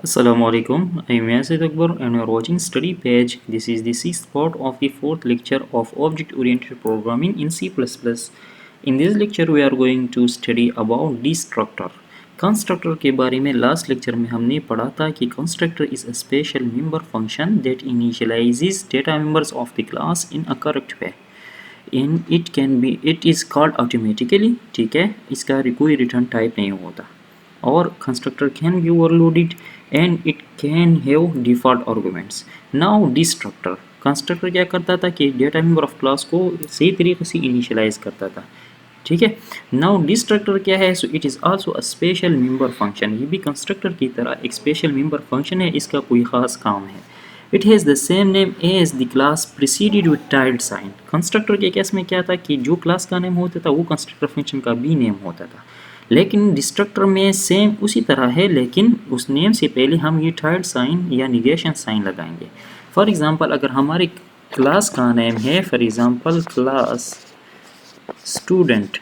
Assalamualaikum. I am Yazid Akbar and you are watching Study Page. This is the sixth part of the fourth lecture of Object-Oriented Programming in C++. In this lecture, we are going to study about destructor. Constructor के बारे में last lecture में हमने पढ़ा था कि constructor is a special member function that initializes data members of the class in a correct way. It is called automatically. ठीक है, इसका कोई रिटर्न टाइप नहीं होता और constructor can be overloaded and it can have default arguments. Now destructor constructor क्या करता था कि डेटा मेंबर ऑफ क्लास को सही तरीके से इनिशियलाइज करता था. ठीक है. नाउ डिस्ट्रक्टर क्या है? So it is also a special member function. ये भी कंस्ट्रक्टर की तरह एक स्पेशल मेंबर फंक्शन है. इसका कोई ख़ास काम है. It has the same name as the class preceded with tilde sign. Constructor के केस में क्या था कि जो क्लास का नेम होता था वो कंस्ट्रक्टर फंक्शन का भी नेम होता था. लेकिन डिस्ट्रक्टर में सेम उसी तरह है, लेकिन उस नेम से पहले हम ये टाइल्ड साइन या निगेशन साइन लगाएंगे. फॉर एग्ज़ाम्पल अगर हमारे क्लास का नेम है फॉर एग्ज़ाम्पल क्लास स्टूडेंट,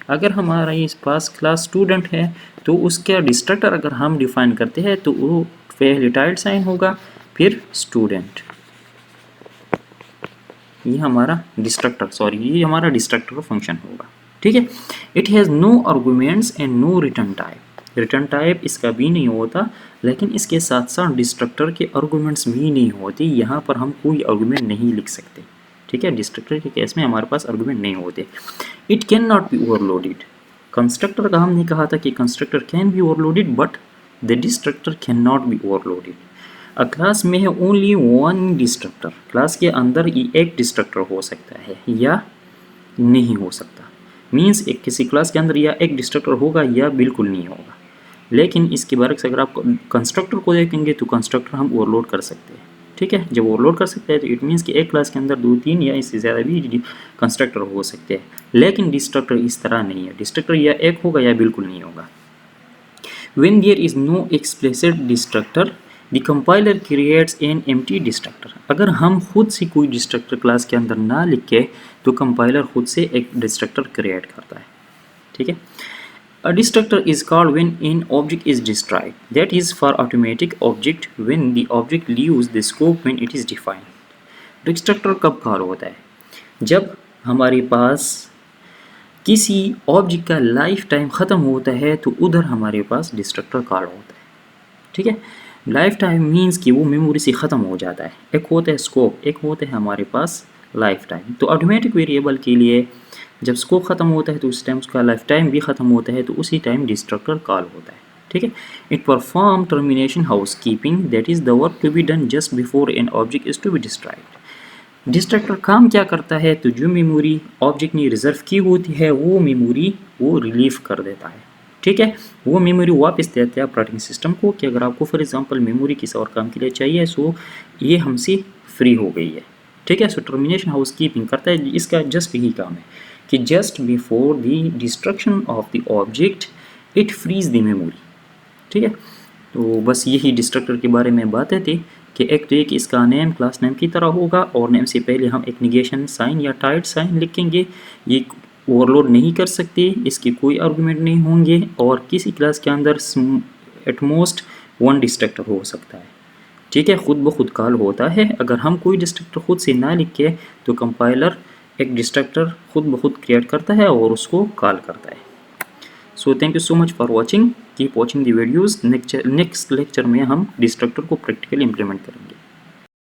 अगर हमारा इस पास क्लास स्टूडेंट है तो उसका डिस्ट्रक्टर अगर हम डिफाइन करते हैं तो वो पहले टाइल्ड साइन होगा फिर स्टूडेंट. ये हमारा डिस्ट्रक्टर फंक्शन होगा. ठीक है. It has no arguments and no return type. Return type इसका भी नहीं होता, लेकिन इसके साथ साथ डिस्ट्रक्टर के आर्गूमेंट्स भी नहीं होते. यहाँ पर हम कोई आर्गूमेंट नहीं लिख सकते. ठीक है. डिस्ट्रक्टर के केस में हमारे पास आर्गूमेंट नहीं होते. It can not be overloaded. Constructor का हमने कहा था कि constructor can be overloaded but the destructor can not be overloaded. Class में है ओनली वन डिस्ट्रक्टर. क्लास के अंदर एक डिस्ट्रक्टर हो सकता है या नहीं हो सकता. मीन्स एक किसी क्लास के अंदर या एक डिस्ट्रक्टर होगा या बिल्कुल नहीं होगा. लेकिन इसके बरक्स अगर आप कंस्ट्रक्टर को देखेंगे तो कंस्ट्रक्टर हम ओवरलोड कर सकते हैं. ठीक है. जब ओवरलोड कर सकते हैं तो इट मीन्स कि एक क्लास के अंदर 2-3 या इससे ज़्यादा भी कंस्ट्रक्टर हो सकते हैं. लेकिन डिस्ट्रक्टर इस तरह नहीं है. डिस्ट्रक्टर या एक होगा या बिल्कुल नहीं होगा. When there is no explicit destructor, the compiler creates an empty destructor. अगर हम खुद से कोई डिस्ट्रक्टर क्लास के अंदर ना लिखे तो कंपाइलर खुद से एक डिस्ट्रक्टर क्रिएट करता है. ठीक है. A destructor is called when an object is destroyed. That is for automatic object when the object leaves the scope when it is defined. Destructor कब कॉल होता है? जब हमारे पास किसी ऑब्जेक्ट का लाइफ टाइम ख़त्म होता है तो उधर हमारे पास डिस्ट्रक्टर कॉल होता है. ठीक है. लाइफ टाइम मीन्स कि वो मेमोरी से ख़त्म हो जाता है. एक होता है स्कोप, एक होता है हमारे पास लाइफ टाइम. तो ऑटोमेटिक वेरिएबल के लिए जब स्कोप ख़त्म होता है तो उस टाइम उसका लाइफ टाइम भी ख़त्म होता है, तो उसी टाइम डिस्ट्रक्टर कॉल होता है. ठीक है. It perform termination housekeeping. That is the work to be done just before an object is to be destroyed. Destructor काम क्या करता है? तो जो मेमोरी ऑब्जेक्ट ने रिजर्व की होती है वो मेमोरी वो रिलीव कर देता है. ठीक है. वो मेमोरी वापस देता है ऑपरेटिंग सिस्टम को कि अगर आपको फॉर एग्जांपल मेमोरी किसी और काम के लिए चाहिए सो ये हमसे फ्री हो गई है. ठीक है. सो टर्मिनेशन हाउस कीपिंग करता है. इसका जस्ट यही काम है कि just before the destruction of the object it frees the memory. ठीक है. तो बस यही डिस्ट्रक्टर के बारे में बातें थी कि एक तो एक इसका नेम क्लास नेम की तरह होगा और नेम से पहले हम एक निगेशन साइन या टाइल्ड साइन लिखेंगे. ये ओवरलोड नहीं कर सकते, इसके कोई आर्गूमेंट नहीं होंगे और किसी क्लास के अंदर एटमोस्ट वन डिस्ट्रक्टर हो सकता है. ठीक है. खुद ब खुद कॉल होता है. अगर हम कोई डिस्ट्रक्टर खुद से ना लिखे तो कंपाइलर एक डिस्ट्रक्टर खुद ब खुद क्रिएट करता है और उसको कॉल करता है. So thank you so much for watching. Keep watching the videos. Next lecture में हम डिस्ट्रक्टर को प्रैक्टिकली इम्प्लीमेंट करेंगे.